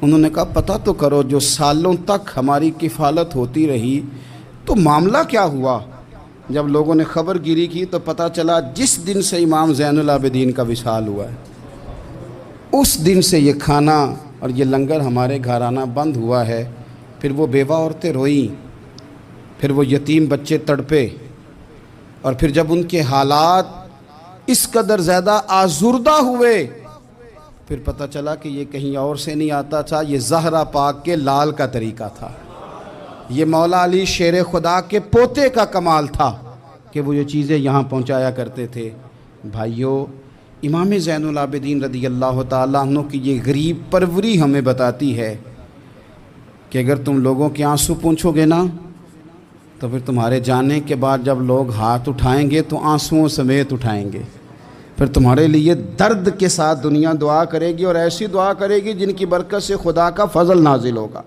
انہوں نے کہا پتہ تو کرو، جو سالوں تک ہماری کفالت ہوتی رہی تو معاملہ کیا ہوا؟ جب لوگوں نے خبر گیری کی تو پتہ چلا جس دن سے امام زین العابدین کا وصال ہوا ہے اس دن سے یہ کھانا اور یہ لنگر ہمارے گھر آنا بند ہوا ہے۔ پھر وہ بیوہ عورتیں روئیں، پھر وہ یتیم بچے تڑپے، اور پھر جب ان کے حالات اس قدر زیادہ آزردہ ہوئے پھر پتہ چلا کہ یہ کہیں اور سے نہیں آتا تھا، یہ زہرا پاک کے لال کا طریقہ تھا، یہ مولا علی شیر خدا کے پوتے کا کمال تھا کہ وہ یہ چیزیں یہاں پہنچایا کرتے تھے۔ بھائیو، امام زین العابدین رضی اللہ تعالیٰ عنہ کی یہ غریب پروری ہمیں بتاتی ہے کہ اگر تم لوگوں کے آنسو پوچھو گے نا تو پھر تمہارے جانے کے بعد جب لوگ ہاتھ اٹھائیں گے تو آنسوؤں سمیت اٹھائیں گے، پھر تمہارے لیے درد کے ساتھ دنیا دعا کرے گی، اور ایسی دعا کرے گی جن کی برکت سے خدا کا فضل نازل ہوگا۔